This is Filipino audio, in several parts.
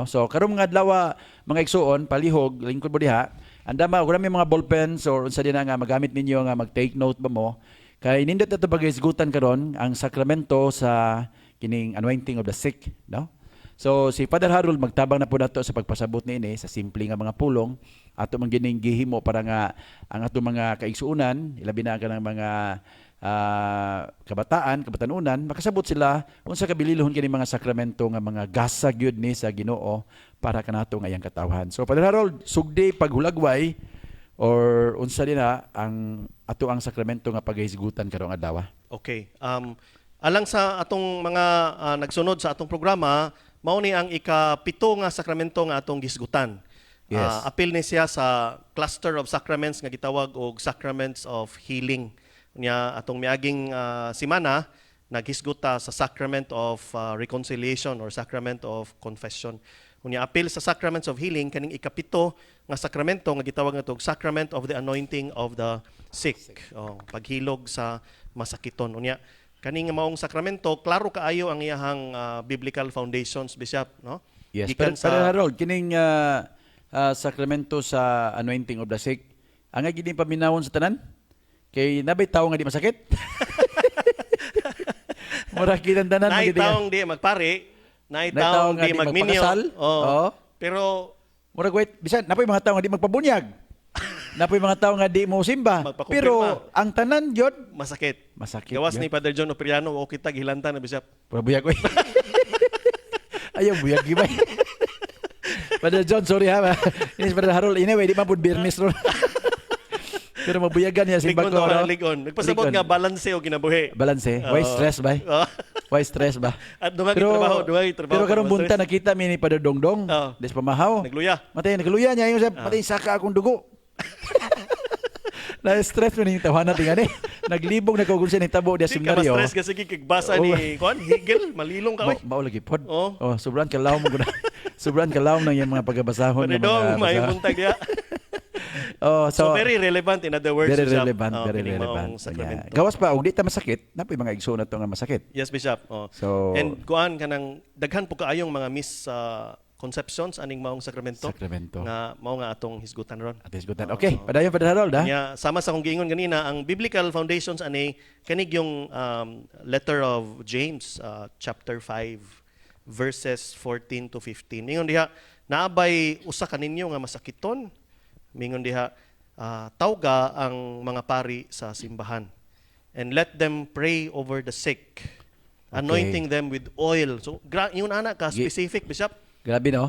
So karong mga adlaw mga igsuon palihog lingkod mo diha, andama kung may mga ballpens or unsa din nga magamit ninyo nga mag-take note ba mo kay nindot ato pag-isgutan karon ang sakramento sa kining anointing of the sick, no? So si Father Harold magtabang na po nato sa pagpasabot niini sa simple nga mga pulong ato man gining gihimo para nga ang ato mga kaigsuonan ilabi na kanang mga kabatanunan makasabot sila unsa kabililhon kini mga sakramento nga mga gasa gyud ni sa Ginoo para kanato nga iyang katawhan. So Father Harold, sugdi paghulagway or unsa din na ang ato ang sakramento nga paghisgutan karong adlaw? Okay. Alang sa atong mga nagsunod sa atong programa, mao ni ang ika-7 nga sakramento nga atong gisgutan. Yes. Apil ni siya sa cluster of sacraments nga gitawag og sacraments of healing. Nya atong miaging semana naghisguta sa sacrament of reconciliation or sacrament of confession. Unya apil sa sacraments of healing kaning ika-7 nga sakramento nga gitawag nato og sacrament of the anointing of the sick. Paghilog sa masakiton. Unya kaning maong sakramento klaro kaayo ang iyahang biblical foundations, Bishop, no? Yes, Gikan pero Harold, kining sakramento sa anointing of the sick, ang gini paminawon sa tanan? Kay nabay tawo nga di masakit? Mura kitang tanan Naay taong di magpare, naay taong di magminyo. Oo. Pero mura wait, bisan napoy mga tawo nga di magpabunyag. Napoy mga tawo nga di mo simba. Magpakumpirma. Pero ang tanan gyud masakit. masakit. Gawas gyud. ni Father John Opriano o kita gilantan na, Bishop. Pura buyag oy. Ayaw buyag gibay. Father John, sorry ha. Ini Father Harold, anyway, di man pud birnis ron. Pero mabuyagan niya simba ko. Ligon. Nagpasabot nga balanse o ginabuhi. Balanse. Why stress ba? Why stress ba? At dumagi trabaho. Pero karong bunta nakita mi ni Padre Dongdong. Oo. Des pamahaw. Nagluya. Matay nagluya niya yung matay saka akong dugo. Na-stress mo ning tawanan tingani. Naglibog na kog siya ni tabo dia Di ka seminaryo. ma-stress kasi kigbasa ni Juan Hegel, malilong ka. Mao lagi pod. Oo. Oh, sobrang kalaw mo gud. Sobrang kalaw nang yung mga pagabasahon Pero ng mga dong, may basa. buntag niya. Oh, So very relevant, in other words. very Bishop. relevant, very kining relevant. maong sakramento. Yeah. Gawas pa og di ta masakit, napoy mga igsoon nato nga masakit. Yes, Bishop. So And kuan kanang daghan po kaayong mga misconceptions aning maong sakramento. sakramento. Nga mao nga atong hisgutan ron. At least gutan. Okay, padayon Padre Harold ha. Nya sama sa kong giingon ganina, ang biblical foundations ani kanig yung letter of James chapter 5 verses 14 to 15. Mingon diha naabay usa kaninyo nga masakiton. Mingon diha tawga ang mga pari sa simbahan and let them pray over the sick, anointing them with oil. So yun ana ka specific, Bishop. Grabe no?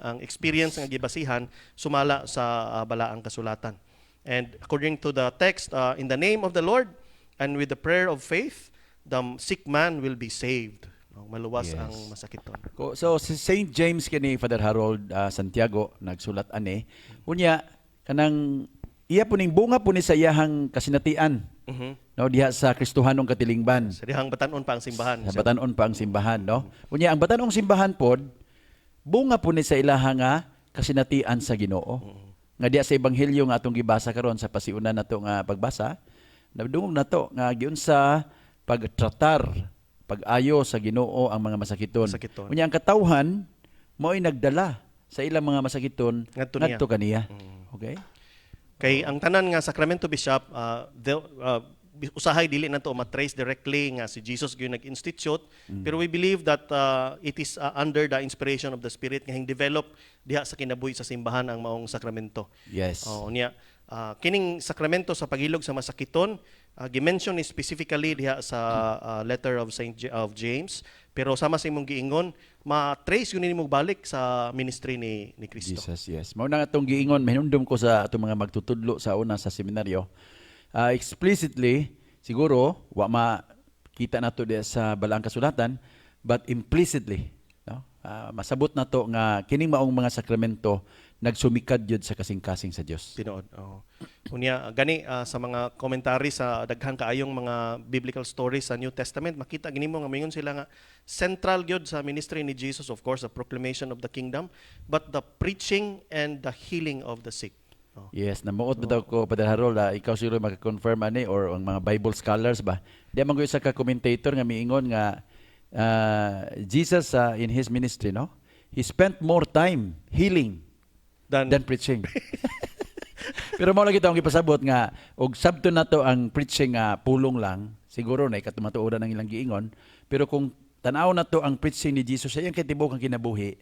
Ang experience nga gibasihan sumala sa balaang kasulatan. And according to the text, in the name of the Lord and with the prayer of faith, the sick man will be saved. Maluwas Yes. ang masakiton. So si Saint James kini Father Harold Santiago nagsulat ani. Unya kanang iya po ning bunga po ni sa iyahang kasinatian. No, diha sa Kristohanong Katilingban. Sa dihang batanon pa ang simbahan. Sa batanon pa ang simbahan, no? Unya ang batanong simbahan pod bunga po ni sa ilaha nga kasinatian sa Ginoo. Nga diha sa ebanghelyo nga atong gibasa karon sa pasiunan nato nga pagbasa, nabdungog nato nga giunsa pagtratar, pag-ayo sa Ginoo ang mga masakiton. Masakiton. Unya ang katawhan mao'y nagdala sa ilang mga masakiton Ngadto niya. ngadto kaniya. Okay? Kay ang tanan nga sakramento, Bishop, usahay dili na to matrace directly nga si Jesus gyud nag-institute, pero we believe that it is under the inspiration of the Spirit nga develop diha sa kinabuhi sa simbahan ang maong sakramento. Yes. Unya kining sakramento sa paghilog sa masakiton gimension ni specifically diha sa letter of of James, pero sama sa imong giingon ma-trace yun nimo balik sa ministry ni Kristo. Jesus, yes. Mao na nga itong giingon, hinundom ko sa atong mga magtutudlo sa una sa seminaryo. Explicitly, siguro, wa makita nato diya sa balaang kasulatan, but implicitly, no? Masabot na to nga kining maong mga sakramento nagsumikad yun sa kasing-kasing sa Dios. Tinuod. Unya gani sa mga commentary sa daghang kaayong mga biblical stories sa New Testament, makita gini mo nga mingon sila nga central gyud sa ministry ni Jesus, of course, the proclamation of the kingdom, but the preaching and the healing of the sick. Yes, namuot ba ko, Padre Harold, ikaw siguro maka-confirm ani or ang mga Bible scholars ba? Di man sa ka-commentator nga miingon nga Jesus in his ministry, no? he spent more time healing than preaching. Pero mao lagi taong ipasabot nga og sabto na to ang preaching nga pulong lang, siguro na ikatumatuodan ang ilang giingon, pero kung tanaw na to ang preaching ni Jesus sa iyang kitibok ang kinabuhi,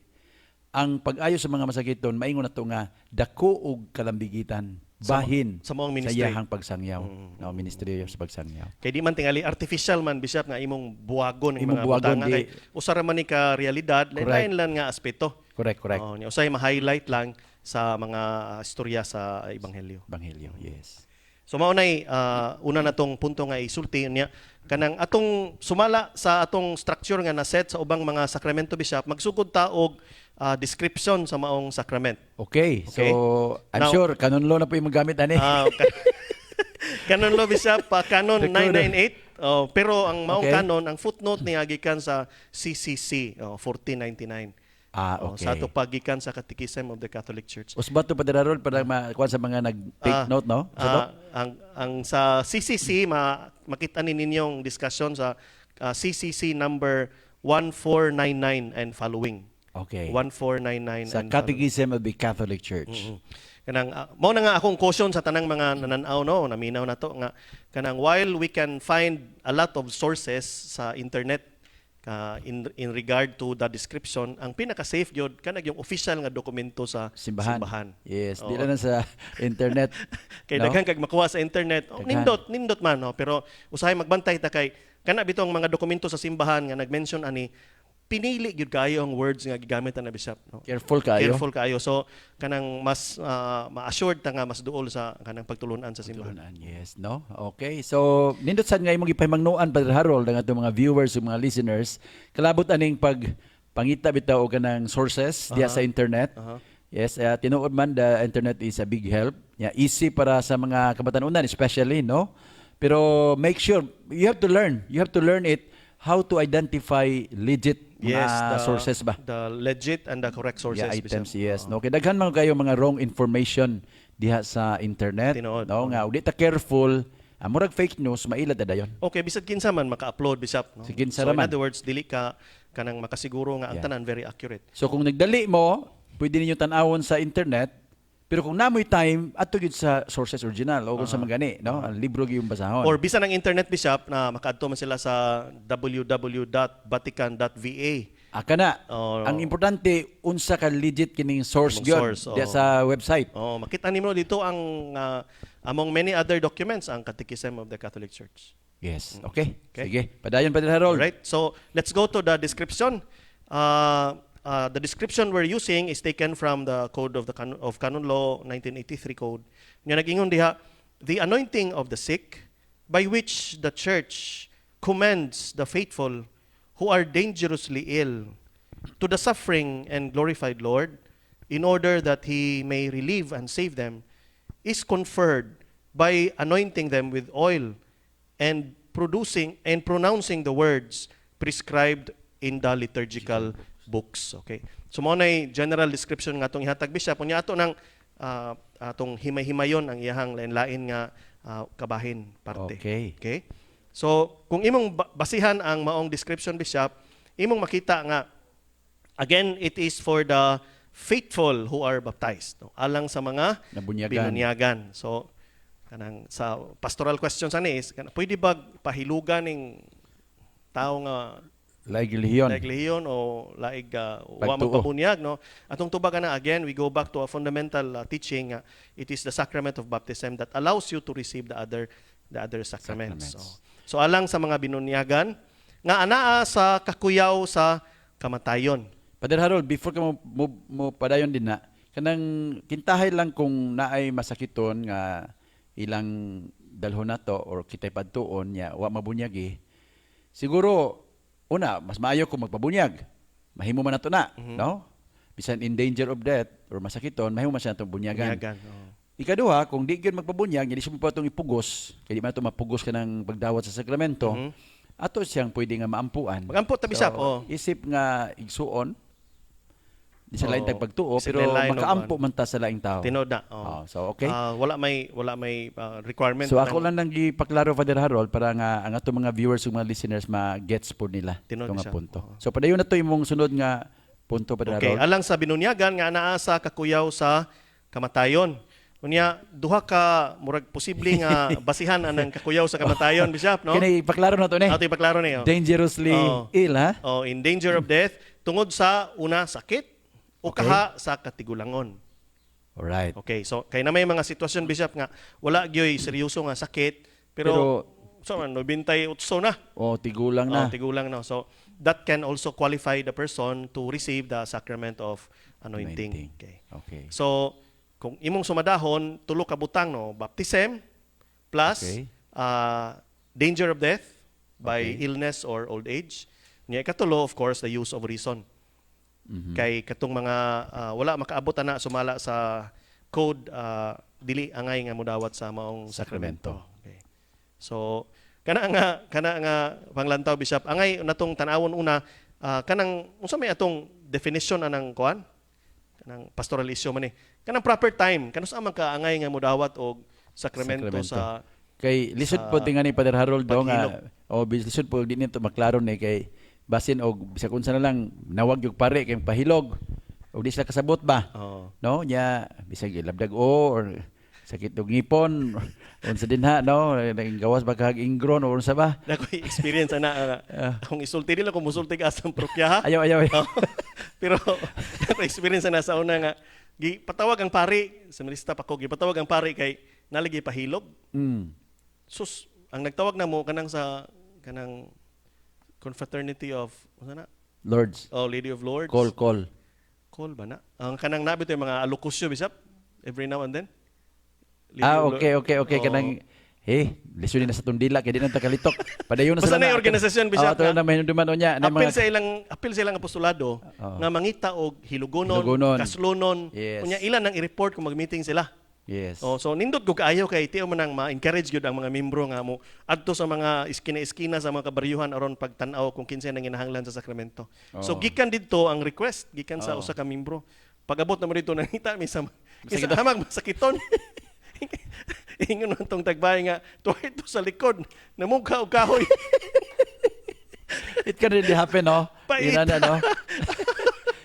ang pag-ayo sa mga masakiton maingon na to nga dako og kalambigitan bahin sa maong sa ministry. iyahang pagsangyaw, no, ministeryo sa pagsangyaw. Kay di man tingali artificial man Bishop nga imong buwagon ng Imong mga buwagon, butanga di- kay usara man ni ka realidad, Correct. lain lang nga aspeto. Correct. Oh, nya usay ma-highlight lang sa mga istorya sa ebanghelyo. Ebanghelyo, yes. So mao nay una natong punto nga isulti niya kanang atong sumala sa atong structure nga na-set sa ubang mga sakramento Bishop, magsugod ta og description sa maong sakrament. Okay, Okay. so I'm Now- sure canon law na po yung magamit ani. Canon Law Bishop, Canon Recorder. 998. Oh, pero ang maong Okay. canon, ang footnote niya gikan sa CCC 1499. Okay. Sa ato pagikan sa Catechism of the Catholic Church. Usbat to padirarol para makuha sa mga nag-take note, no? So, Ang sa CCC makita ni ninyong discussion sa CCC number 1499 and following. okay. 1499 Sa and Catechism of the Catholic Church. kanang mao na nga akong caution sa tanang mga nananaw no, naminaw na to nga kanang while we can find a lot of sources sa internet in regard to the description, ang pinaka-safe gyud kanang yung official nga dokumento sa Simbahan. Yes, di Oo. lang na sa internet. Kay no? daghan kag makuha sa internet, Daghan. nindot man no, pero usahay magbantay ta kay kana bitong mga dokumento sa simbahan nga nag-mention ani pinili gyud kayo ang words nga gigamit na Bishop no. Careful kayo. Careful kayo. So kanang mas ma-assured ta nga mas duol sa kanang pagtulunan sa simbahan. Tulunan, yes, no? Okay. So, nindot sad nga imong gipahimangnuan Brother Harold ang atong mga viewers ug mga listeners, kalabot aning pangita bitaw og kanang sources diha sa internet. Yes, tinuod man the internet is a big help. Yeah, easy para sa mga kabatanunan especially, no? Pero make sure you have to learn. You have to learn it how to identify legit mga sources ba? The legit and the correct sources. Yeah, items, Bishop. yes. No, kay daghan man kayo mga wrong information diha sa internet. Tinuod. No, nga udi ta careful. Murag fake news mailad na dayon. Okay, bisag kinsa man maka-upload Bishop no. Si kinsa So in raman. other words, dili ka kanang makasiguro nga ang Yeah. tanan very accurate. So kung nagdali mo, pwede ninyo tan-awon sa internet. Pero kung namoy time, ato gyud sa sources original o kung sa magani, no? Ang libro gyud yung basahon. Or bisan ang internet Bishop na makaadto man sila sa www.vatican.va. Kana. Oh. Ang importante unsa ka legit kining source Imong gyud source, diha oh. sa website. Oh, makita nimo dito ang among many other documents ang Catechism of the Catholic Church. Yes. Okay. Okay. Sige. Padayon pa Harold. Alright, so let's go to the description. The description we're using is taken from the Code of the Canon Law 1983 Code. Nga nag-ingon diha, the anointing of the sick by which the Church commends the faithful who are dangerously ill to the suffering and glorified Lord in order that He may relieve and save them is conferred by anointing them with oil and pronouncing the words prescribed in the liturgical books. Okay. So mo nay general description nga atong ihatag Bishop unya ato nang atong himay-himayon ang iyahang lain-lain nga kabahin parte. Okay. Okay. So kung imong basihan ang maong description Bishop, imong makita nga again it is for the faithful who are baptized. No? Alang sa mga Nabunyagan. binunyagan. So kanang sa pastoral questions ani is pwede ba pahilugan ning tao nga Laig relihiyon. laig lehiyon o laig wa Pagtuo. magpabunyag no, atong tubag na again we go back to a fundamental teaching it is the sacrament of baptism that allows you to receive the other sacraments. So alang sa mga binunyagan nga anaa sa kakuyaw sa kamatayon. Brother Harold, before ka mo padayon din na, kanang kintahay lang kung naay masakiton nga ilang dalhon na to or kitay padtuon niya wa mabunyagi. Siguro una, mas maayo kung magpabunyag. Mahimo man nato na, no? Bisan in danger of death or masakiton, mahimo man siya natong bunyagan. Bunyagan. Oh. Ikaduha, kung di gyud magpabunyag, hindi siya pa itong ipugos, kaya di man ito mapugos ka ng pagdawat sa sakramento, ato siyang pwede nga maampuan. Magampo ta Bishop. Oh. Isip nga igsuon, di sa lain Oo. tagpagtuo, Isip pero na lain og makaampo man ta sa laing tao. Tinod na. Oh. So, okay. Wala may requirement. So ako lang nang gipaklaro Father Harold para nga ang atong mga viewers ug mga listeners ma-gets po nila Tinod itong nga siya. punto. Oo. So padayon na to imong sunod nga punto pa Okay, Harold. alang sa binunyagan nga naa sa kakuyaw sa kamatayon. Unya duha ka murag posible nga basihan anang kakuyaw sa kamatayon, Bishop, no? Kini paklaro na to ni. Ato ipaklaro niyo. Dangerously Oo. ill ha. Oh, in danger of death tungod sa una sakit o Okay. kaha sa katigulangon. Alright. Okay, so kay na may mga sitwasyon, Bishop, nga wala gyoy seryoso nga sakit pero so man 98 na. O tigulang Oh, na. tigulang na. So that can also qualify the person to receive the sacrament of anointing. Okay. Okay. So kung imong sumadahon tulo ka butang, no, baptism plus Okay. danger of death by Okay. illness or old age. Nya ikatulo, of course, the use of reason. Mhm. Kay katong mga wala makaabot na sumala sa code, dili angay nga mudawat sa maong sakramento. Okay. So kana nga panglantaw, Bishop, angay natong tan-awon una, kanang unsa may atong definition anang kuan kanang pastoral issue man kanang proper time kanus man ka angay nga mudawat og sakramento, Sakramento. sa Kay lisod sa po tingani Father Harold do nga paghilog. lisod po din nito maklaro ni kay basin og bisag unsa na lang nawag yung pare kay pahilog og di sila kasabot ba. oh, No, nya bisag ilabdag o or sakit og ngipon unsa din ha no naging gawas ba kag ingron or unsa ba. Nakoy experience ana akong isulti nila kung musulti ka sa propya, ha. Ayaw ayaw. Oh, pero nakoy experience na sa una nga patawag ang pari sa minista pa ko gipatawag ang pari kay nalagi pahilog. Mm. Sus, ang nagtawag na mo kanang sa kanang confraternity of ano na? Lords, Oh, Lady of Lords. call. Call ba na? Ang kanang nabito yung mga alokusyo, Bishop, every now and then. Lady Ah, of okay, Lord- okay. Oh. Kanang lisunin na sa tundila kay di na takalitok. Padayon na Basta sila na yung organisasyon, Bishop, Ato na may duman niya na apil mga sa ilang apostolado Oo. nga mangita og hilugonon, Hilugonon. kaslonon. Yes. Kunya ilan ang i-report kung mag-meeting sila. Yes. Oh, so nindot ko kaayo kay tiyo man nang ma-encourage gyud ang mga membro nga mo adto sa mga iskina-iskina sa mga kabaryuhan aron pagtan-aw kung kinsa nang ginahanglan sa sakramento. So Oo. gikan didto ang request gikan sa Oo. usa ka membro. Pag-abot na mo dito nangita mi sa Masakit kisa hamag masakiton. Ingon man tong tagbay nga tuwa ito sa likod namugka og kahoy. It can really happen, no? Pait. Ina na, no?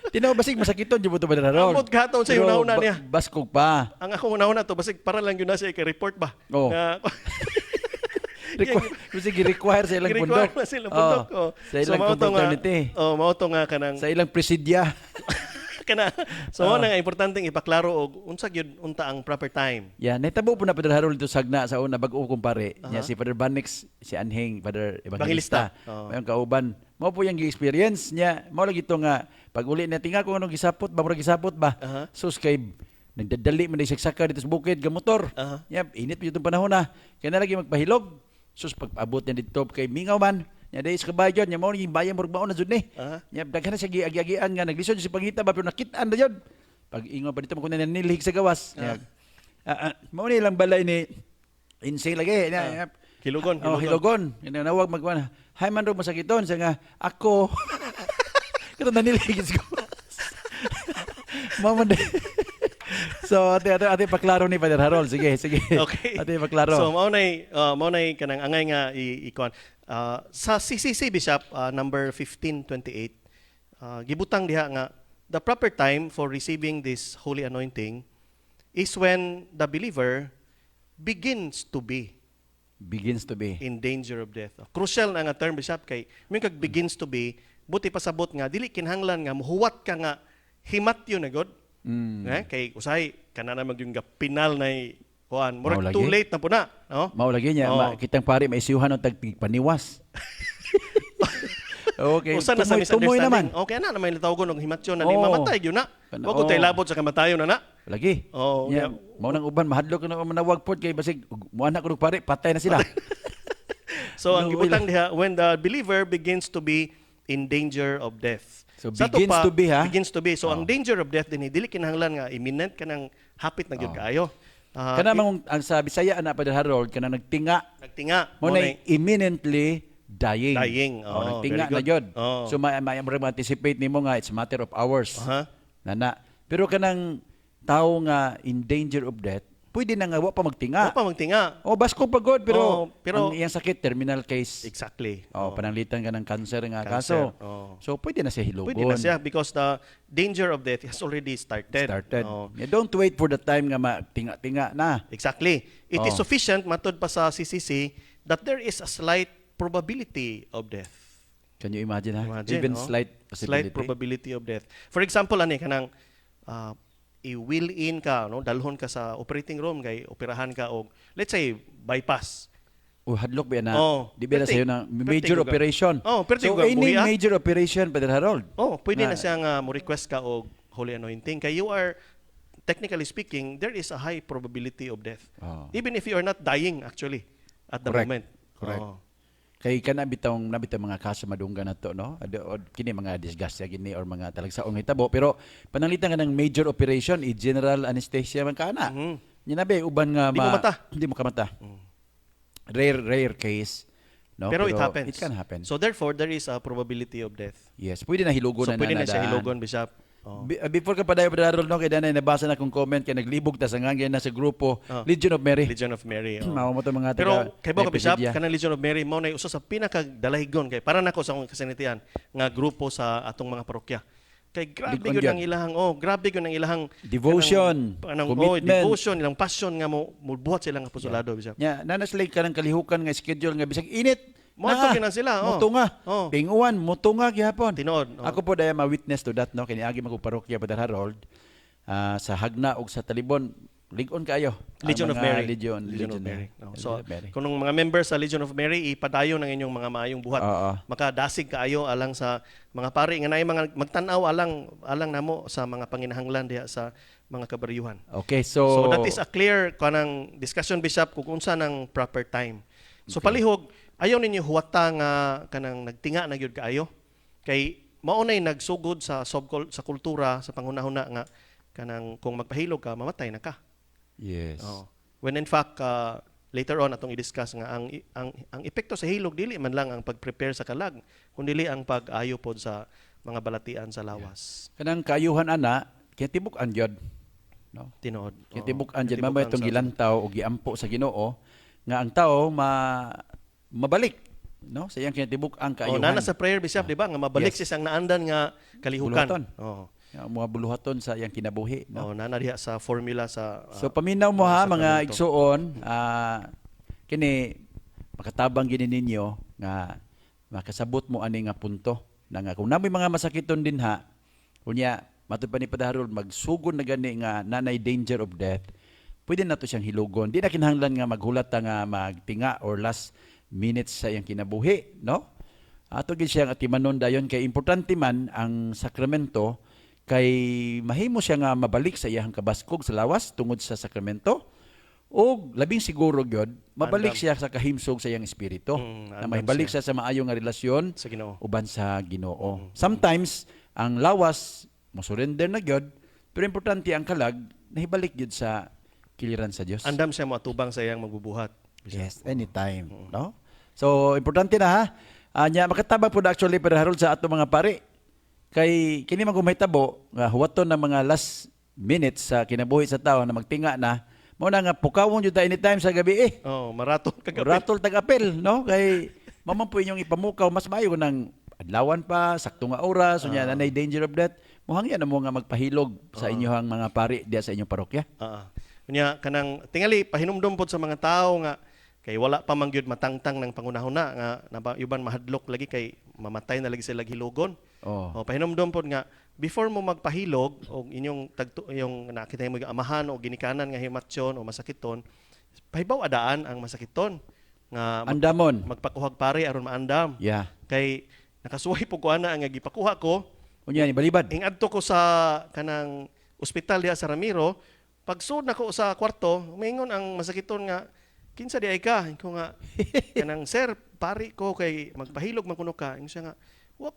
Tinaw basig masakiton jud mo to ba na ron. Ambot gaton sa Pero una-una niya. Baskog pa. Ang ako una-una to basig para lang yun na siya i-report ba. Oo. Nga- Basig require sa ilang I-require bundok. na sila bundok. Oh, Oh. sa ilang mao to nga- confraternity. Oh, mao to nga kanang Sa ilang presidya. kana. So mao na nga importanteng ipaklaro og unsa gyud unta ang proper time. Yeah, naitabo po na Father Harold dito sagna sa una bag-o kumpare. Nya si Father Banix, si Anheng, Father Evangelista. Evangelista. Oo. Mayong kauban. Mao po yung experience niya. Mao lagi ito nga pag uli na tinga ko anong gisapot ba, murag gisapot ba. Aha. Sus kay nagdadali man day saksaka dito sa bukid ga motor. Aha. Nya init pa yung panahon na. Kaya na lagi magpahilog. Sus pag abot niya dito kay mingaw man. Nya day sa kabayo nya mao ni bayan murag maon na jud ni. Aha. Nya daghan na siya giagi-agian nga naglisod si pangita ba pero nakitaan na jud. Pag ingon pa dito mo kuno nanilhig sa gawas. Nya mao ni lang balay ni insay lagi. Nya, Hilugon, Oh, hilogon. Nawag magkuan. Hay man ro masakiton sa nga ako. Kato naniligid ko. Mama de. So ate paklaro ni Father Harold. Sige. Okay. Ate paklaro. So mao nay kanang angay nga ikuan. Sa CCC, Bishop, number 1528, gibutang diha nga the proper time for receiving this holy anointing is when the believer begins to be Begins to be. in danger of death. Crucial na nga term, Bishop, kay may kag begins to be, buti pasabot nga dili kinahanglan nga muhuwat ka nga himatyo na god. Kay usay kana na mag yung pinal na kuan, Mao murag lagi. too late na po na, no? Mao lagi niya Oo. kitang pari maisiyuhan og tag paniwas. Okay. Usa na sa Tumoy naman. misunderstanding. Okay na naman nitawagon og himatyo na Oo. ni mamatay gyud na. Kana- Wa ko tay oo. labot sa kamatayon na na. Lagi. Oo, Nya, yeah. mao nang uban mahadlok na manawag pod kay basig muanak ko og pare patay na sila. So ang No, gibutang diha when the believer begins to be in danger of death. So, Sa to begins to be, ha? Begins to be. So Oh. ang danger of death dinhi dili kinahanglan nga imminent kanang hapit na gyud Oh. kaayo. Kana mang ang sa Bisaya ana Father Harold kana nagtinga nagtinga mo na imminently dying. Dying. Oh, Oh, nagtinga very na good. jud. Oh. So may anticipate nimo nga it's a matter of hours. Aha. Nana. Pero kanang tao nga in danger of death, pwede na nga wa pa Wa magtinga. pa magtinga. O basko pagod pero, pero ang iyang sakit terminal case. exactly. Pananglitan ka ng cancer nga Cancer. kaso. So pwede na siya hilugon. Pwede na siya because the danger of death has already started. Yeah, don't wait for the time nga matinga-tinga na. Exactly. It is Oh. sufficient matod pa sa CCC that there is a slight probability of death. Can you imagine ha? Imagine, Even no? slight Slight possibility. probability of death. For example, ani kanang i-will in ka, no? Dalhon ka sa operating room kay operahan ka og let's say bypass. O hadlok ba na? Di ba na pertig. sa'yo na major Pertig, operation? pertig So uga, any buhi, major operation, Brother Harold? Pwede Na- na siya nga mo request ka og holy anointing kay you are technically speaking there is a high probability of death. Oh. Even if you are not dying actually at the Correct. moment. Correct. Oh. Kay ka nabitong mga kaso madunggan na to, no? Kini mga disgustia gini or mga talagsaong hitabo. Pero pananglitan ka ng major operation, general anesthesia man ka na. Mhm. Yanabe, uban nga Di mo mata. Hindi mo kamata. Rare case. No? Pero it happens. It can happen. So therefore there is a probability of death. Yes, pwede na hilugon So na pwede na siya nadaan. hilugon, Bishop. Oh. Before ka pa dayo, Brother Harold, no? Kaya na nabasa na kong comment, kaya naglibog ta sa ngangyan na sa grupo, Legion of Mary. Legion of Mary. Oh. Mao mo to mga Pero kay Boka Bishop, Wikipedia. kanang Legion of Mary mo na usa sa pinakadalahigon kay para nako sa akong kasinitian nga grupo sa atong mga parokya. Kay grabe Ligon gyud gyud. ang ilahang grabe gyud ang ilahang Devotion, commitment. devotion, ilang passion nga mo buhat sila nga apostolado, Bishop. Nya nanaslay ka ng kalihukan nga schedule nga bisag init. Moadto kinan sila, Mutunga. Oh. Pinguan, mutunga gyapon. Tinuod. Ako po daya ma-witness to that, no? Kiniagi magong parokya, Brother Harold. Sa Hagna ug sa Talibon, ligon kayo. Ang Legion of mga Mary. Legion of Mary. No. Legion So, of Mary. kung mga members sa Legion of Mary, ipadayon ang inyong mga maayong buhat. Oo. Makadasig kaayo alang sa mga pari nga naay mga magtan-aw alang namo sa mga panginahanglan diha sa mga kabaryuhan. Okay, So that is a clear kanang discussion, Bishop, kung unsa ng proper time. So palihog, ayaw ninyo huwata nga kanang nagtinga na gyud kaayo. Kay maunay nagsugod sa sa kultura sa panghunahuna nga kanang kung magpahilog ka mamatay na ka. Yes. Oh. When in fact later on atong i-discuss nga ang epekto sa hilog dili man lang ang pag-prepare sa kalag, kundi ang pag-ayo pod sa mga balatian sa lawas. Kanang kayuhan ana, kaya tibuk-an gyud. No? Tinuod. Kaya Oo. tibuk-an gyud Tibukan mamay itong sa- gilantaw o giampo sa Ginoo nga ang tao mabalik, no? Sa iyang kinatibuk ang Oh, kayuhan. nana sa prayer, Bishop, di ba? Nga mabalik Yes. sa isang naandan nga kalihukan. Buluhaton. Oh. Ang mga buluhaton sa iyang kinabuhi, no? Oh, nana diha sa formula sa So paminaw mo ha sa mga sakramento. igsuon, kini makatabang gini ninyo nga makasabot mo ani nga punto na nga kung namoy mga masakiton din ha, kunya matud pa ni Padre Harold magsugod na gani nga nanay danger of death, pwede na to siyang hilugon. Di na kinahanglan nga maghulat ta nga magtinga or last minutes sa iyang kinabuhi, no? Ato gid siya nga timanon dayon kay importante man ang sakramento kay mahimo siya nga mabalik sa iyang kabaskog sa lawas tungod sa sakramento o labing siguro gyud mabalik Andam. siya sa kahimsog sa iyang espiritu na andam mahibalik siya sa maayo nga relasyon sa Ginoo. uban sa Ginoo. Sometimes ang lawas mo surrender na gyud pero importante ang kalag nahibalik gyud sa kiliran sa Dios. Andam siya matubang sa iyang magbubuhat. Yes, anytime, no? So importante na ha. Anya makatabang po na actually Padre Harold sa ato mga pari. Kay kini man gumahitabo nga huwaton na mga last minutes sa kinabuhi sa tao na magtinga na mao na nga pukawon jud ta anytime sa gabi Oh, maraton kagabi. Ratol tag-apel, no? Kay maman po inyong ipamukaw mas maayo ng adlawan pa, sakto nga oras, unya nanay danger of death. Muhangyan na mo nga magpahilog sa inyohang mga pari diya sa inyong parokya. Unya kanang tingali pahinumdom pod sa mga tao nga kay wala pa man gyud matangtang ng pangunahuna nga uban mahadlok lagi kay mamatay na lagi sila hilogon. Oh. Pahinumdom pod nga before mo magpahilog o inyong yung nakita mo amahan o ginikanan nga himatsyon o masakiton, pahibaw adaan ang masakiton nga Andamon. magpakuhag pare aron maandam. Yeah. Kay nakasuway po ko ana nga gipakuha ko, Unya ni balibad. ingadto ko sa kanang ospital diha sa Ramiro, pagsud nako sa kwarto, mingon ang masakiton nga kinsa di ay ka? Ko nga kanang sir, pari ko kay magpahilog man kuno ka. Ingon siya nga, wa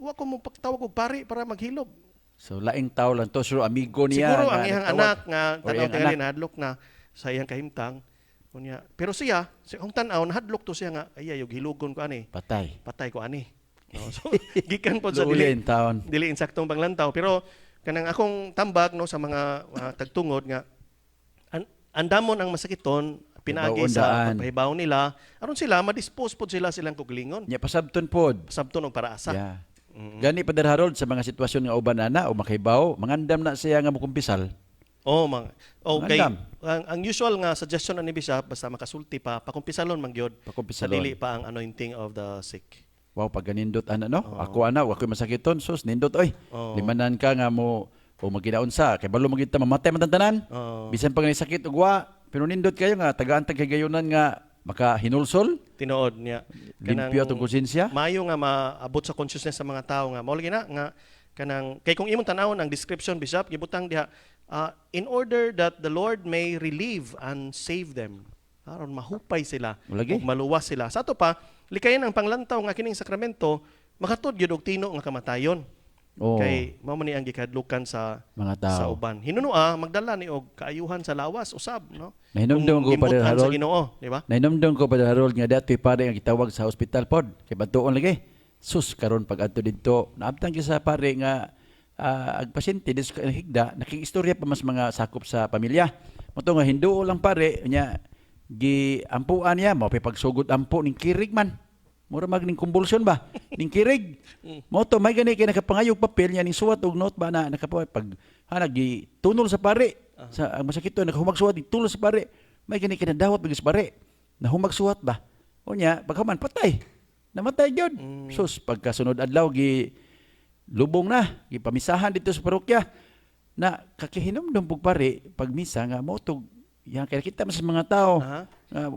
ko mo pagtawag og pari para maghilog. So laing tao lang to, sure amigo niya. Siguro nga ang iyang nagtawag. anak nga Or tanaw iyang tingali anak. nahadlok na sa iyang kahimtang. Unya, pero siya, kung tanaw nahadlok to siya nga ay yung hilugon ko ani. Patay. Patay ko ani. No? So gikan pod sa Luuli in town. dili insaktong panglantaw pero kanang akong tambag no sa mga tagtungod nga andamon ang masakiton pinaagi Hibaw-on sa daan. pagpahibaw nila aron sila madispose pod sila silang kuglingon Nya pasabton pod. sabton og paraasa. Yeah. Gani Padre Harold sa mga sitwasyon nga uban ana o makahibaw, mangandam na siya nga mukumpisal. Oh, okay. Mangandam. Ang usual nga suggestion ani Bishop basta makasulti pa pakumpisalon man gyud sa Pakumpisalon. dili pa ang anointing of the sick. Wow, pag ganindot ana no. Ako ana, wa ko'y masakiton, sus nindot oy. Oo. Limanan ka nga mo o maginaunsa kay balo magita mamatay man tanan. Oo. Bisan pag sakit ug wa, pero nindot kayo nga tagaan tag kagayonan nga makahinulsol, Tinuod niya. limpyo atong konsensya. Maayo nga maabot sa consciousness sa mga tao nga mao lagi na nga kanang kay kung imong tan-awon ang description Bishop gibutang diha in order that the Lord may relieve and save them. Aron mahupay sila Lagi. ug maluwas sila. Sa ato pa likayan ang panglantaw nga kining sakramento makatud gyud og tino nga kamatayon. Oh, Kay mao man ni ang gikadlukan sa mga tao. sa uban. Hinunua magdala ni og kaayuhan sa lawas usab no. Nahinumdum ko Kung Padre gimutan sa Harold. Ginoo, di ba? Nainumdum ko Padre Harold nga dati pare nga gitawag sa hospital pod kay batuon lagi. Sus karon pag adto didto, naabtan gyud sa pare nga ag pasyente dis higda nakiistorya pa mas mga sakop sa pamilya. Moto nga Hinduo lang pare nya gi ampuan niya mao pay pagsugod ampo ning kirig man. Mura mag ning kumbulsyon ba? Ning kirig. Moto may gani kay nakapangayog papel niya ning suwat og note ba na pag nagi tunol sa pare. Sa ang masakit to nakahumagsuwat ning tunol sa pare. May gani kay nadawat bigis pare. Nahumagsuwat ba? Unya pagkaman patay. Namatay gyud. Sus pagkasunod adlaw gi lubong na, gipamisahan dito sa parokya. Na kakihinomdom pug pare pag misa nga motog yang kaya kita mas mga tao, Aha.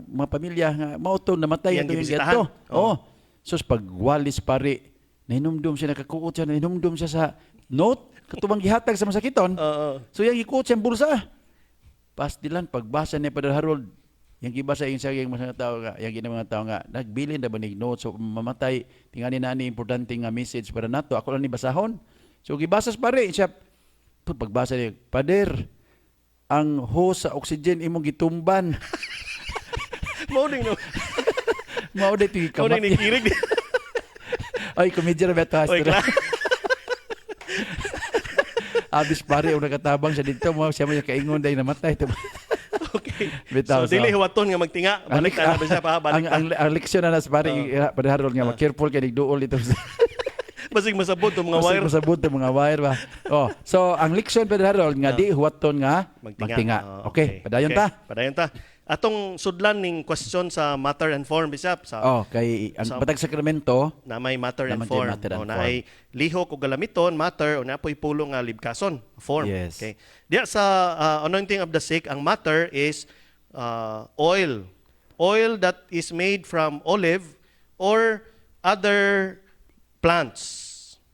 mga pamilya nga mao to namatay Yang ato yung gibisitahan. gato. Oo. Oh. Sus pag walis pare, nahinumdum siya nakakuot siya, nahinumdum siya sa note katubang gihatag sa masakiton. Oo. So yang ikuot siya ang bulsa. Pastilan pagbasa ni Padre Harold, yang gibasa yung sa yung mga tao nga, yung gina mga tao nga nagbilin na ba ning note so mamatay tingani na ni importante nga message para nato. Ako lang ni basahon. So gibasas pare siya pagbasa niya, Pader, ang hose sa oxygen imong gitumban. Mao ding no. Mao day ti Mao ding kamat. kirig. Ay komedya ra beto Oy, hastra. Abis pare una katabang siya dito mo siya may kaingon day namatay. Okay. Bitaw, So dili so. huwaton nga magtinga, balik na ba siya pa, balik ang leksyon na sa pare Padre Harold nga careful kay digduol dito. Basig masabot ang mga Kasi wire. masabot ang mga wire ba. Oh, so ang leksyon Padre Harold nga di huwaton nga magtinga. Oh, Okay, padayon ta. Padayon ta. Atong sudlan ning question sa matter and form Bishop sa Oh, kay ang So, patag sakramento na may matter and Naman form. kay matter and Na form. ay lihok o galamiton, matter, o napoy pulo nga libkason, form. Yes. Okay. Diya sa anointing of the sick, ang matter is oil. Oil that is made from olive or other plants.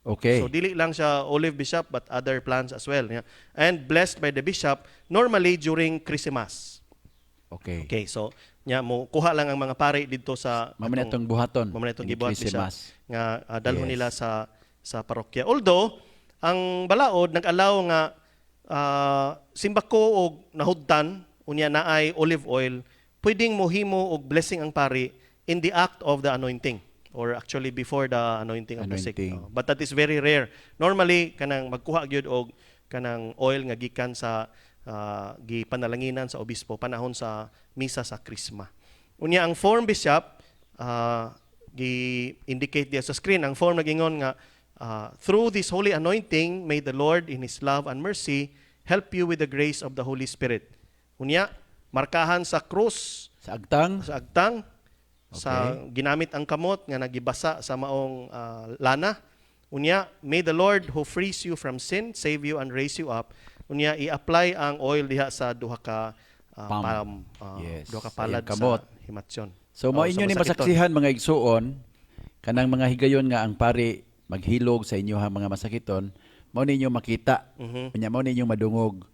Okay. So dili lang siya olive bishop but other plants as well. Yeah. And blessed by the bishop normally during Christmas. Okay. Okay, so nya mo kuha lang ang mga pare didto sa Mamaya itong buhaton. Mamaya itong Ni gibuhat siya Christmas. nga dalhon Yes. nila sa parokya. Although ang balaod nag-allow nga simbako og nahudtan unya naay olive oil, pwedeng mohimo og blessing ang pare in the act of the anointing or actually before the anointing of the sick. Anointing. But that is very rare. Normally kanang magkuha gyud og kanang oil nga gikan sa gipanalanginan sa obispo panahon sa misa sa Krisma. Unya ang form bishop gi-indicate diya sa screen ang form nagingon nga through this holy anointing may the Lord in his love and mercy help you with the grace of the Holy Spirit. Unya markahan sa krus Sa agtang. sa agtang sa ginamit ang kamot nga nagibasa sa maong lana. Unya may the Lord who frees you from sin save you and raise you up. Unya i-apply ang oil diha sa duha ka Palm. Yes. duha ka palad Ayang kamot. sa himatsyon. So mo sa inyo ni masakiton. masaksihan mga igsuon kanang mga higayon nga ang pare maghilog sa inyo mga masakiton, mao ninyo makita. Unya mao ninyo madungog.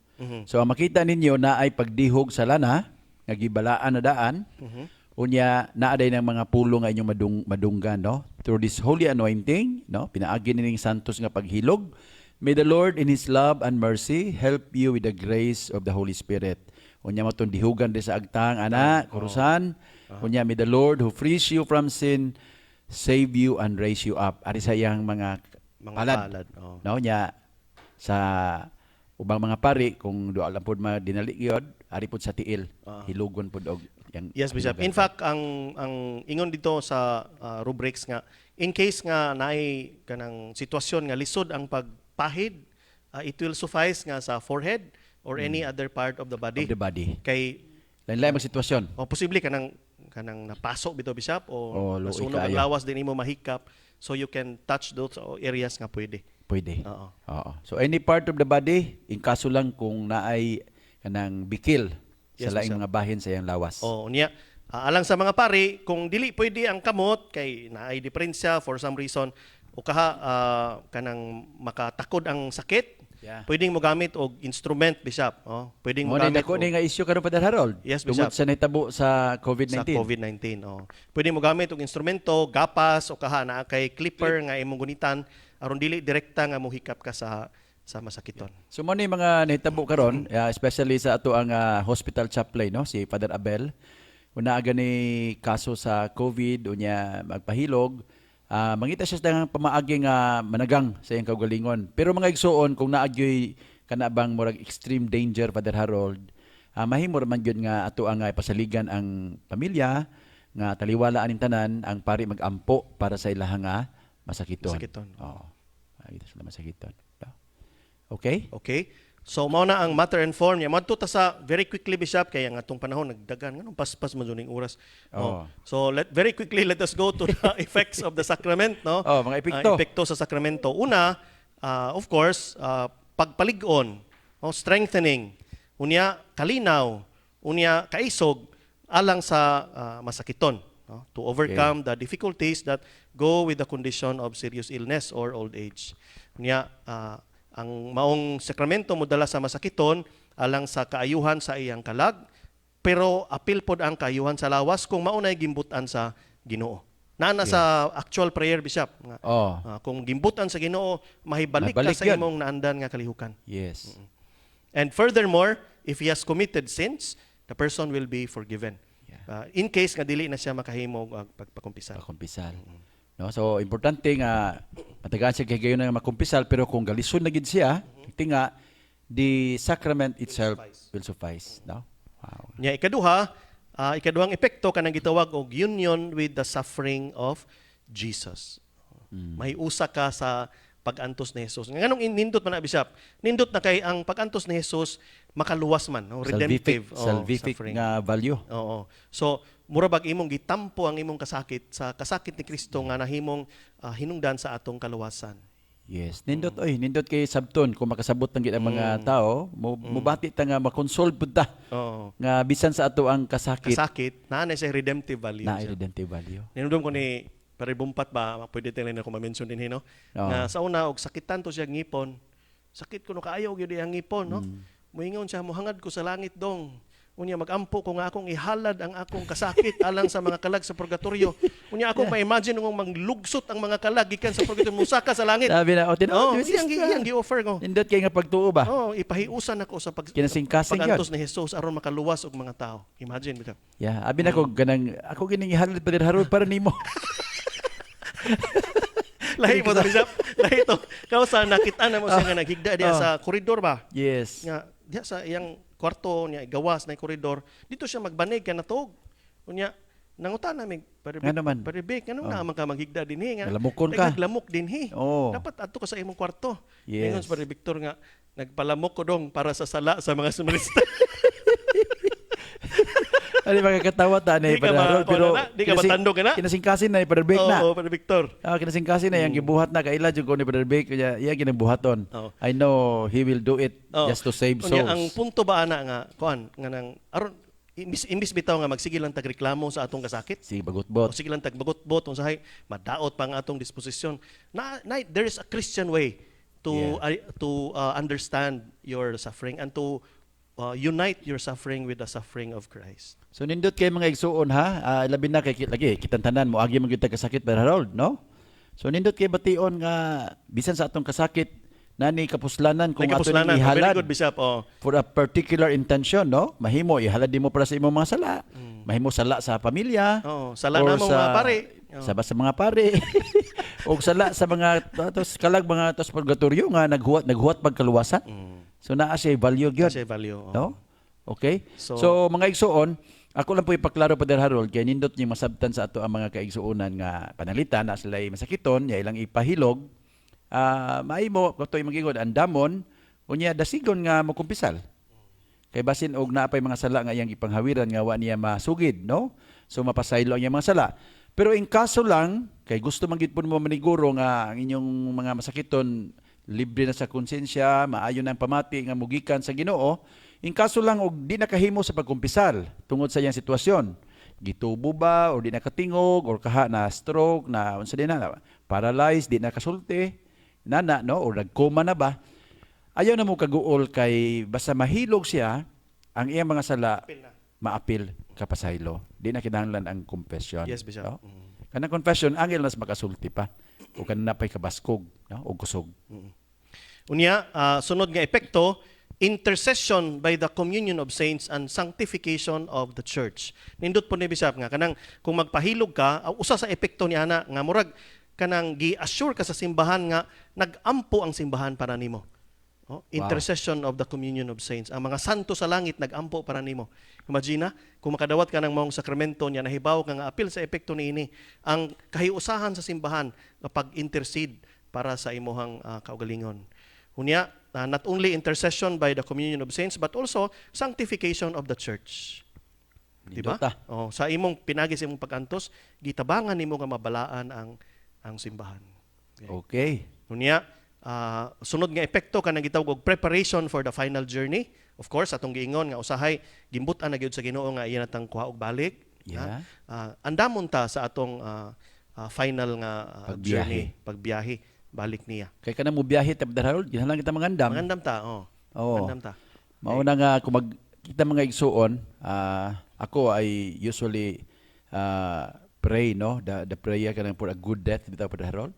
So ang makita ninyo na ay pagdihog sa lana nga gibalaan na daan. Unya naaday ng mga pulo nga inyong madunggan no through this holy anointing no pinaagi ning santos nga paghilog. May the Lord in his love and mercy help you with the grace of the Holy Spirit. Unya mo tong dihugan di sa agtang ana kurusan. Unya may the Lord who frees you from sin save you and raise you up. Ari sa iyang mga palad. Oh. No nya sa ubang mga pari kung dual lang pud dinali gyud ari pud sa tiil, hilugon pud og yang Yes, Bishop. In fact, ang ingon dito sa rubrics nga, in case nga naay kanang sitwasyon nga lisod ang pagpahid, it will suffice nga sa forehead or any other part of the body. of the body. Kay Lain-lain ang sitwasyon. o posible kanang napasok bito, Bishop, o luoy nasunog ang kaayo. lawas din imo mahikap, so you can touch those areas nga pwede. Pwede. Oo. Oo. So any part of the body, in kaso lang kung naay kanang bikil Yes, sa laing Bishop. mga bahin sa iyang lawas. O niya, alang sa mga pari, kung dili pwede ang kamot kay naay diferensya for some reason o kanang makatakod ang sakit, Yeah. pwedeng mo gamit og instrument, Bishop. Pwedeng mo Mo ni gamit nako ni nga issue karon Father Harold. Yes, Tungod Bishop. sa nahitabo sa sa COVID-19. COVID-19. Pwede mo gamit og instrumento, gapas o na kay clipper nga imong gunitan aron dili direkta nga mohikap ka sa masakiton. So mo ni mga nahitabo karon, especially sa ato ang hospital chaplain, no, si Father Abel. Una gani kaso sa COVID unya magpahilog, mangita siya sa pamaagi nga managang sa iyang kaugalingon. Pero mga igsuon kung naagyoy kanabang murag extreme danger, Father Harold, mahimo man gyud nga ato ang pasaligan ang pamilya nga taliwala aning tanan ang pari magampo para sa ilahang masakiton. Masakiton. Oo. Ito sila masakiton. Okay? Okay? So mao na ang matter and form niya. Madto ta sa very quickly, Bishop, kaya nga atong panahon nagdagan nganong paspas man juning oras. Oo. So very quickly let us go to the effects of the sacrament, no? Mga epekto. Epekto sa sakramento. Una, of course, pagpalig-on, strengthening, unya kalinaw, unya kaisog alang sa masakiton, no? To overcome the difficulties that go with the condition of serious illness or old age. Unya ang maong sakramento mo dala sa masakiton alang sa kaayuhan sa iyang kalag, pero apil pod ang kaayuhan sa lawas kung maunay gimbutan sa Ginoo. Nana sa actual prayer, Bishop, nga Oh. kung gimbutan sa Ginoo, mahibalik ka Mahibalik sa yun. imong naandan nga kalihukan. Yes. And furthermore, if he has committed sins, the person will be forgiven. Yeah. In case nga dili na siya makahimo og pagpakumpisal. Pakumpisal. No, so importante nga matagaan siya kay gayon nga makumpisal, pero kung galison na gid siya, tinga the sacrament itself will suffice, no? Wow. Nya ikaduhang epekto kanang gitawag og union with the suffering of Jesus. May usa ka sa pag-antos ni Jesus. Nganong nindot man na, Bishop? Nindot na kay ang pag-antos ni Jesus makaluwas man, no? Redemptive Salvific suffering. nga value. Oo. So, mura bag imong gitampo ang imong kasakit sa kasakit ni Kristo nga nahimong hinungdan sa atong kaluwasan. Yes. Nindot nindot kay sabton kung makasabot ng ang mga tao, mubati ta nga makonsol pud ta Oo. nga bisan sa ato ang kasakit Kasakit na sa redemptive value. na siya. redemptive value. Ninudom ko ni Paribumpat ba, pwede tayo na ako ma-mention din, no? Oo. Na sa una, og sakitan to siya ngipon. Sakit ko no kaayaw gyud ang ngipon, no? Muingon siya, muhangad ko sa langit dong. Unya magampo ko nga akong ihalad ang akong kasakit alang sa mga kalag sa purgatorio. Unya akong ma-imagine kung maglugsot ang mga kalag gikan sa purgatorio, musaka sa langit. Sabi na, Oh, iyang gi-offer ko. nindot kay nga pagtuo ba? Oh, ipahiusan ako sa Kinasingkasing pagantos ni Jesus aron makaluwas og mga tao. Imagine bitaw. Yeah, abi na ko ganang ako gining ihalad pa din Harold para nimo. Lahi mo to, Bishop. Lahi to. Kausa nakita na mo siya nga naghigda diya sa koridor ba? Yes. Nga diya sa iyang kwarto niya gawas na koridor. Dito siya magbanig ka natog. Unya nangutan namin Nga naman. paribik ano na man ka maghigda dinhi nga. Nalamukon ka. Naglamok dinhi. Oo. Dapat adto ka sa imong kwarto. Yes. Ingon sa Victor nga nagpalamok ko dong para sa sala sa mga sumarista. Ano makakatawa ta na Di ka Padre Harold, ma- pero di ka matando ka na? kinasingkasin na ni Padre Bake na. Oo, Padre Victor. Kinasingkasin na yung gibuhat na kaila jud ko ni Padre Bake kaya iya ginabuhaton. Oo. I know he will do it Oh. just to save Unya, souls. ang punto ba ana nga kuan nga nang aron imbis bitaw nga magsige lang tagreklamo sa atong kasakit. Si O bagot-bot. sige lang tagbagot-bot usahay madaot pa ang atong disposisyon. There is a Christian way to understand your suffering and to unite your suffering with the suffering of Christ. So nindot kay mga igsuon ha, labi na kay lagi kitantanan mo agi man gyud ta kasakit Padre Harold, no? So nindot kay bation nga bisan sa atong kasakit nani kapuslanan kung ato Nagkapuslanan. ni Very ihalad good, Bishop. Oh. for a particular intention, no? Mahimo ihalad mo para sa imong mga sala. Mahimo sala sa pamilya. Oo, sala or na mong mga pare. Oo. Sa mga pare. o sala sa mga tos kalag mga tos purgatorio nga naghuwat pagkaluwasan. So naa siya value gyud. Kasi value. Oh. No? Okay? So- So mga igsuon, ako lang po ipaklaro Brother Harold kay nindot yung masabtan sa ato ang mga kaigsuonan nga panalitan na sila masakiton, ya ilang ipahilog. Maimo kato yung magigod andamon unya dasigon nga makumpisal. Kay basin og naapay mga sala nga iyang ipanghawiran nga wa niya masugid, no? So mapasaylo ang iyang mga sala. Pero in kaso lang kay gusto man gid pud mo maniguro nga ang inyong mga masakiton libre na sa konsensya, maayo na ang pamati nga mugikan sa Ginoo, in kaso lang og di nakahimo sa pagkumpisal tungod sa iyang sitwasyon. Gitubo ba o di nakatingog or kaha na stroke na unsa din na paralyzed, di nakasulti, nana no or nagkoma na ba? Ayaw na mo kaguol kay basta mahilog siya ang iyang mga sala Apil na. maapil kapasaylo. Di na kinahanglan ang confession. Yes, Bishop. No? Kanang confession angel nas makasulti pa o kanang napay kabaskog, no? O kusog. Unya, sunod nga epekto, intercession by the communion of saints and sanctification of the church. Nindot po ni Bishop nga, kanang kung magpahilog ka, usa sa epekto ni ana nga murag kanang gi-assure ka sa simbahan nga nagampo ang simbahan para nimo. Oh, intercession of the communion of saints. Ang mga santo sa langit nagampo para nimo. Imagine kung makadawat ka ng maong sakramento niya nahibaw ka nga apil sa epekto niini ang kahiusahan sa simbahan nga pag-intercede para sa imuhang kaugalingon. Unya, not only intercession by the communion of saints but also sanctification of the church. Diba? Nindot ta. Oh, sa imong pinagi sa imong pag-antos, gitabangan nimo nga mabalaan ang simbahan. Okay. Unya, sunod nga epekto kanang gitawag og preparation for the final journey. Of course, atong giingon nga usahay gimbutan na gyud sa Ginoo nga iya natang kuha og balik. Yeah. Andamon ta sa atong final nga Pagbiyahe. journey, pagbiyahe balik niya. Kay kanang mo biyahe ta Brother Harold, kinahanglan kita mangandam. Mangandam ta, oh. Oo. Mangandam ta. Mauna nga kung kita mga igsuon, ako ay usually pray, no? The prayer kanang for a good death bitaw Brother Harold.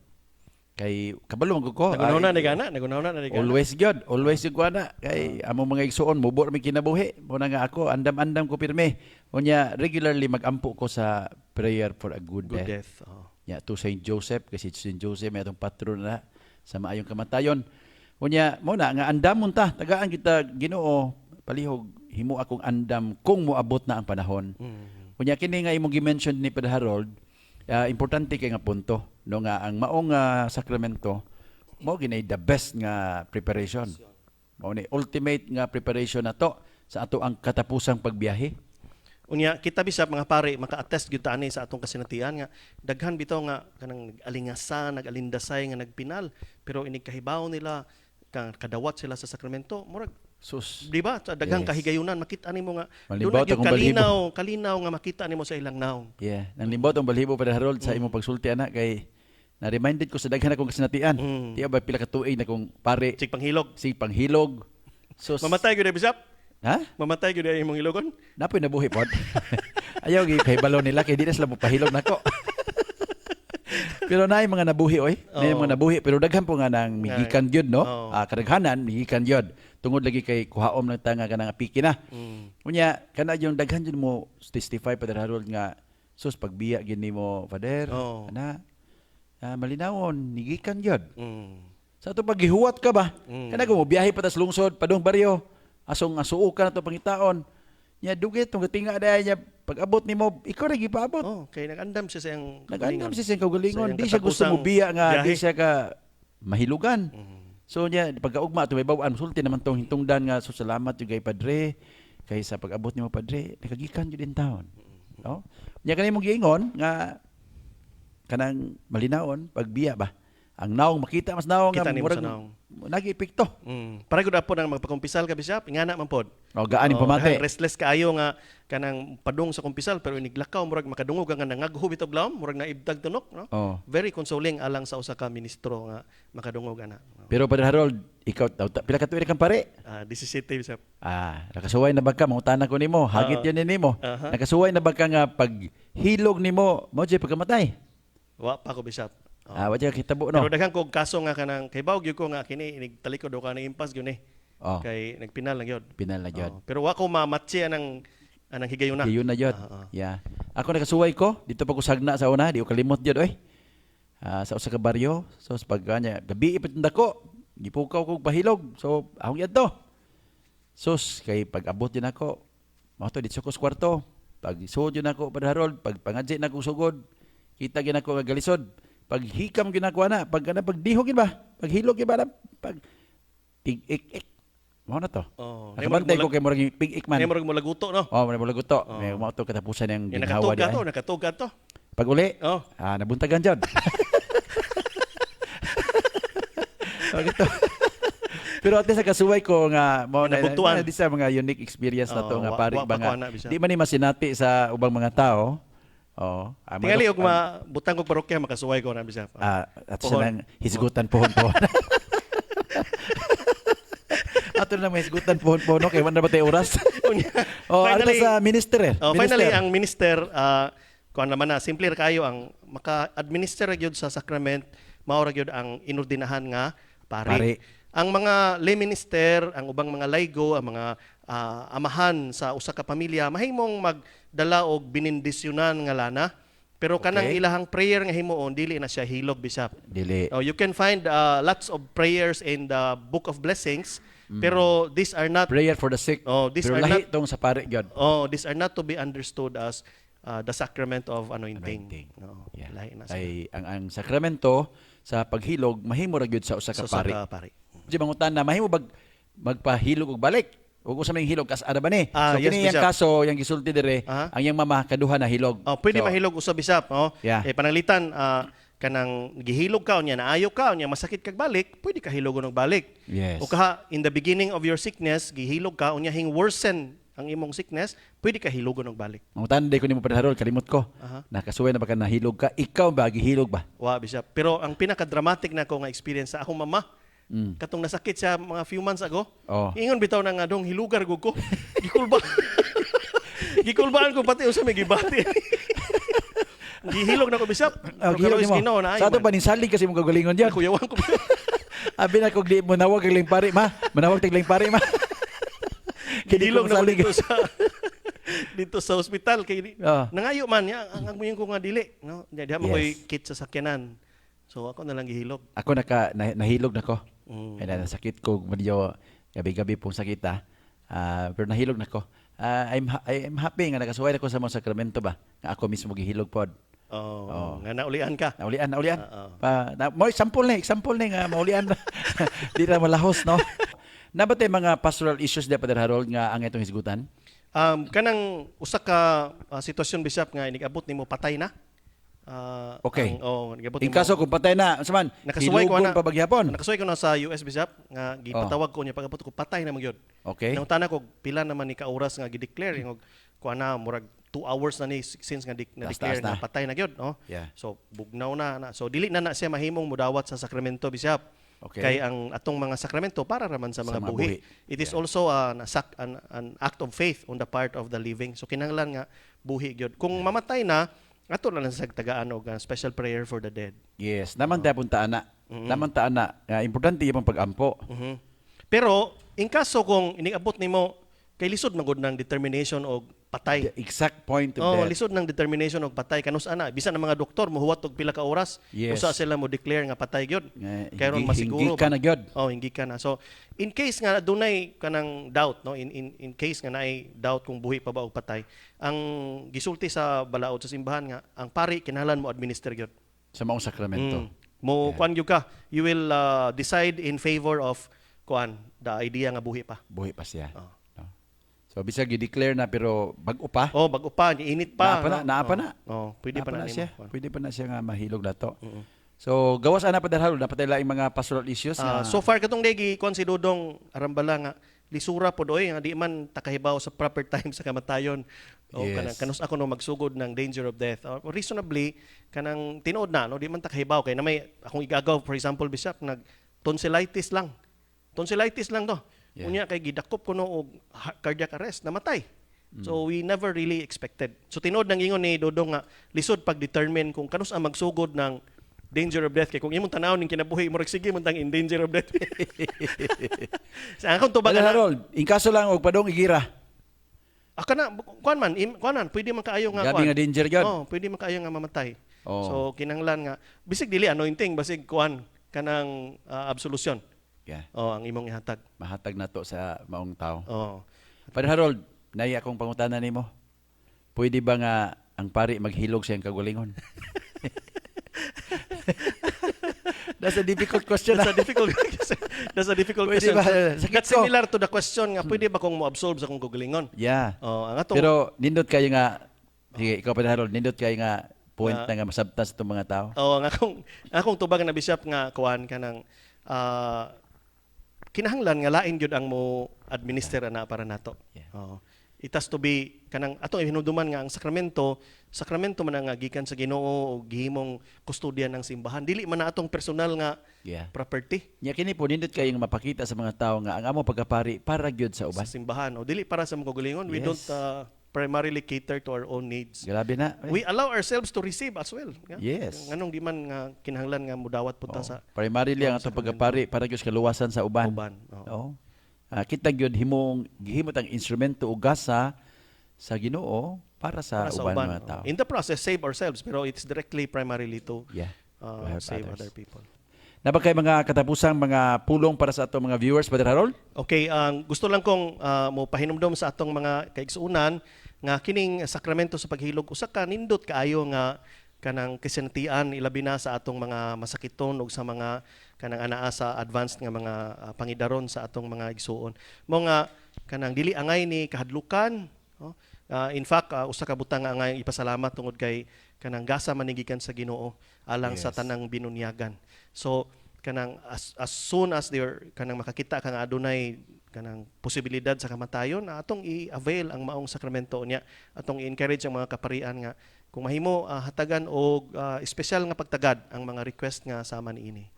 Kay kabalo man ko. Nagunaw na ni gana, nagunaw na ni gana. Always good. Always yung kuana. Kay among mga igsuon, mubor mi kinabuhi. Muna nga ako, andam-andam ko pirmi. Unya, regularly magampo ko sa prayer for a good, Good death. death. Oh. Ya, to Saint Joseph, kasi Saint Joseph may atong patron na sa maayong kamatayon. Unya, muna nga andamon ta, tagaan kita Ginoo, palihog himo akong andam kung moabot na ang panahon. Unya kini nga imong gi-mention ni Padre Harold, importante kay nga punto no nga ang maong sakramento mao ginay the best nga preparation. Mao ni ultimate nga preparation nato sa ato ang katapusang pagbiyahe. Unya kita Bishop mga pare maka-attest gyud ta ani sa atong kasinatian nga daghan bitaw nga kanang alingasan, nagalindasay nga nagpinal pero inig kahibaw nila kadawat sila sa sakramento murag Sus. di ba sa daghang Yes. kahigayunan makita nimo nga Malimbaw doon gyud akong balhibo. kalinaw nga makita nimo sa ilang naong. Yeah, nang limbot ang balhibo Padre Harold sa imong pagsulti ana kay na-reminded ko sa daghan akong kasinatian. Tiya ba pila ka tuig na kong pare Sig panghilog. si panghilog. Sus. Mamatay gyud Bishop? Ha? Mamatay gyud imong hilogon? Napoy nabuhi pod. Ayaw gi kay balo nila kay di na sila mopahilog nako. Pero naay mga nabuhi oy. Naay mga nabuhi pero daghan po nga nang migikan gyud no. Oo. Kadaghanan migikan gyud. Tungod lagi kay kuhaom lang ta nga kanang apiki na. Unya kana yung daghan gyud mo testify Padre Harold nga sus pagbiya gyud nimo Father. Oo. Ana malinawon migikan gyud. Mm. Sa ato paghihuwat ka ba? Kana ko mo biyahe pa tas lungsod padung baryo. Asong asuukan na to pangitaon. Nya dugay tong gatinga daya niya pag-abot nimo ikaw ra gipaabot. Oh, kay nag-andam siya sa iyang Nag-andam siya sa kaugalingon. Sa Di siya gusto mo katapusang biya nga, di biyahe. siya ka mahilugan. So niya, pagkaugma, tumaybawaan, sulti naman tong hintungdan nga, so salamat yung kay Padre, kay sa pag-abot ni mo Padre, nakagikan yun din taon. No? Niya kanay mong giingon, nga, kanang malinaon, pagbiya ba? Ang naong makita, mas naong Kita nga, nimo sa naong. nag-epekto. Para gud po nang magpakumpisal ka Bishop, ingana man pod. O, gaaning Oh, pamati. dahil restless kaayo nga kanang padung sa kumpisal pero iniglakaw murag makadungog nga nangagho bitaw blawom murag naibdag tunok no. Oh. Very consoling alang sa usa ka ministro nga makadungog ana. Pero Padre Harold, ikaw, pila ka tuwi kang pare? 17 Bishop. Nakasuway na ba ka? Mangutana ko nimo, hagit yun nimo. Aha. Nakasuway na ba ka nga paghilog nimo, mo dyan pagkamatay? Wa pa ko Bishop. Oh. Wa dyan kitabo, no? Pero daghan ko kaso nga kanang kay bawg gyud ko nga kini inigtalikod do ka ng impas gyud ni. Oh, Kay nagpinal lang gyud. pinal na dyan. Oh, pero wa ko mamatsi anang higayuna. Yun na yun. Oo. Yeah. Ako nakasuway ko, dito pa ko sagna sa una, di ko kalimot yun, oy. Sa usa ka baryo, so sa pagkanya, gabi ipatunda ko, gipukaw ko pahilog, so ahong yan to. Sus, kay pag-abot din ako, mga to, dito ko sa kwarto. Pag suod yun ako, Brother Harold, pag pangadji na akong sugod, kita gin ako nga galisod. Pag hikam ginagawa na, pag dihog yun ba? Pag hilog yun ba? Pag pig-ik-ik. Mga na to. Oh, Nakabantay ko kay murag pig-ik man. May murag mo laguto, no? Oh, may mula guto. May mga to katapusan yung Yan, ginhawa di ay. nakatug ka to. Pag uli, Oh. nabuntagan dyan. Pag ito. Pero at least kasuway ko nga Nabutuan. di sa mga unique experience na to nga pari wa ba pa nga. ko na, bisa. Di man ni masinati sa ubang mga tao. Oh, Tingali og butang kog parokya makasuway ko na bisa. at Pohon. sa nang hisgutan pohon. Ato na may hisgutan pohon kay wala ba tayo oras? Oh, ato sa minister eh. Finally, Minister. ang minister, kuan naman na, simple ra kayo ang maka-administer ra gyud sa sacrament, mao ra gyud ang inordinahan nga pari. Pari. Ang mga lay minister, ang ubang mga laygo, ang mga amahan sa usa ka pamilya, mahimong magdala og binindisyonan nga lana. Pero kanang Okay. ilahang prayer nga himuon dili na siya hilog, Bishop. Dili. Oh, you can find lots of prayers in the Book of Blessings, pero these are not Prayer for the sick. Oh, these Pero are lahi not tong sa pari gyud. these are not to be understood as the sacrament of anointing. Anointing. No, Yeah. lahi na sila. Ay ang sakramento sa paghilog mahimo ra gyud sa usa ka So, sa pari. pari. Di mangutan na mahimo magpahilog og balik. Ug usa may hilog kas ada ba ni? Ah, So yes, kini yang Bishop. kaso yang gisulti dire, Aha. ang yang mama kaduha na hilog. Oh, pwede So, mahilog usab, Bishop, oh. Yeah. Pananglitan kanang gihilog ka unya naayo ka unya masakit kag balik, pwede ka hilogon og balik. Yes. O kaha in the beginning of your sickness gihilog ka unya hing worsen ang imong sickness, pwede ka hilogon og balik. Mangutan day ko nimo Padre Harold, kalimot ko. Aha. Nakasuway na ba ka nahilog ka? Ikaw ba gihilog ba? Wa, Bishop. Pero ang pinaka-dramatic na ko nga experience sa akong mama, katong nasakit siya mga few months ago. Oh. Ingon bitaw na nga dong hilugar gud ko. Gikulba. Gikulbaan ko pati usa may gibati. Gihilog na ko, Bishop. Oh, gihilog nimo. Ginaw na Sa ato pa ninsalig kasi mo kagalingon diyan. Kuyawan ko. Abi na kog di mo nawag kag ling pari ma. Manawag tag ling pari ma. Gihilog na ko salig. dito sa dito sa ospital kay Ah. nangayo man ya ang agmuyon ko nga dili, no. Diha mo Yes. koy kit sa sakyanan. So ako na lang gihilog. Ako nahilog na ko. Mm. Kaya nasakit ko medyo gabi-gabi pong sakit pero nahilog na ko. I'm happy nga nakasuway ako sa mga sakramento ba. Nga ako mismo gihilog pod. Oh, nga naulian ka. Naulian. Oo. Mo example ni nga maulian. Di na malahos no. Nabatay mga pastoral issues di Padre Harold nga ang itong hisgutan. Kanang usa ka sitwasyon, Bishop, nga inigabot nimo patay na. Okay. Nigabot In nimo. kaso kung patay na, saman, Nakasuway ko hilugon na pa bagyapon. Nakasuway ko na sa US, Bishop, nga gipatawag ko niya pagabot ko patay na magyud. Okay. Nangutana ko pila naman ni ka oras nga gi-declare yung kuha na murag 2 hours na ni since nga na-declare Taas-taas nga patay na gyud, no? Yeah. So bugnaw na. So dili na siya mahimong mudawat sa sakramento, Bishop. Okay. Kay ang atong mga sakramento para raman sa mga, Sa mga buhi. buhi. It is also an act of faith on the part of the living. So kinahanglan nga buhi gyud. Kung mamatay na, ato na lang sa tagaan og special prayer for the dead. Yes, naman tayo punta ana. Naman ta ana. Importante yung pagampo. Mhm. Pero in kaso kung iniabot nimo kay lisod man gud ng determination og patay. The exact point of Oh, death. lisod ng determination og patay kanus ana bisan ang mga doktor mohuwat og pila ka oras Yes. usa sila mo declare nga patay gyud. Kay ron Hingi masiguro ka na gyud. Oh, hingi ka na. So in case nga dunay kanang doubt, no, in case nga naay doubt kung buhi pa ba o patay, ang gisulti sa balaod sa simbahan nga ang pari kinahanglan mo administer gyud. Sa maong sakramento. Mo kuan gyud ka, you will decide in favor of kuan the idea nga buhi pa. Buhi pa siya. Oh. No? So bisag gi-declare na pero bago pa. Oh, bago pa, init pa. Naapa na. Oh, pwede pa na siya. nimo. Pwede pa na siya nga mahilog na to. So gawas ana Padre Harold dapat tayo mga pastoral issues na So far katong degi kuan si Dodong Arambala nga lisura pod oy nga di man takahibaw sa proper time sa kamatayon. O Yes. kanang kanus ako no magsugod ng danger of death. Reasonably kanang tinuod na no di man takahibaw kay na may akong igagaw for example, Bishop, nag tonsillitis lang. Tonsillitis lang to. Yeah. Unya kay gidakop ko no og cardiac arrest, namatay. So we never really expected. So tinuod nang ingon ni Dodong nga lisod pag-determine kung kanus ang magsugod ng danger of death kay kung imong tanaw ning kinabuhi murag sige man tang in danger of death. Sa akong tubag Padre na Harold, in kaso lang og padong igira. kana kuan man pwede man kaayo nga Gabi nga danger gyud. Oh, pwede man kaayo nga mamatay. Oh. So kinahanglan nga bisig dili anointing basig kuan kanang absolution. Yeah. Oh, ang imong ihatag. Mahatag na to sa maong tao. Oh. Padre Harold, nai akong pangutana nimo. Pwede ba nga ang pari maghilog siyang kagulingon? That's a difficult question. That's a difficult That's a difficult Pwede question. ba? So, Sakit that's ko. similar to the question nga pwede ba kong mo-absorb sa kong gugulingon? Yeah. Oh, ang atong Pero nindot kayo nga, sige, ikaw Padre Harold, nindot kayo nga point na nga masabtas itong mga tao. ang akong tubag na bishop nga kuan kanang kinahanglan nga lain gyud ang mo administer ana para nato. Yeah. Oh. It has to be kanang atong hinuduman nga ang sakramento man nga gikan sa Ginoo o gihimong kustodiyan ng simbahan. Dili man na atong personal nga Yeah. property Nya kini po nindot kayo nga mapakita sa mga tao nga ang amo pagkapari para gyud sa sa uban. simbahan o dili para sa mga kagulingon. We Yes. don't primarily cater to our own needs. Grabe na. We allow ourselves to receive as well. Yeah? Yes. Nganong di man nga kinahanglan nga mudawat punta sa Primarily ang atong pagkapari para gyud sa kaluwasan sa uban. uban. Oo. Oo. Kita gyud gihimot ang instrumento o gasa sa Ginoo para sa Para sa uban uban. mga tao. In the process, save ourselves, pero it's directly primarily to Yeah. To help save others. other people. Na ba kay mga katapusang mga pulong para sa atong mga viewers, Brother Harold? Okay, gusto lang kong mo pahinumdom sa atong mga kaigsuunan nga kining sakramento sa paghilog usa ka nindot kaayo nga kanang kisinatian ilabi na sa atong mga masakiton ug sa mga kanang anaa sa advanced nga mga pangidaron sa atong mga igsuon. Mo nga kanang dili angay ni kahadlukan, no? In fact, usa ka butang nga angay ipasalamat tungod kay kanang gasa manigikan sa Ginoo alang sa Yes. tanang binunyagan. So kanang as soon as they're kanang makakita ka nga adunay kanang posibilidad sa kamatayon, atong i-avail ang maong sakramento niya. Atong i-encourage ang mga kaparian nga kung mahimo hatagan og espesyal nga pagtagad ang mga request nga sama niini.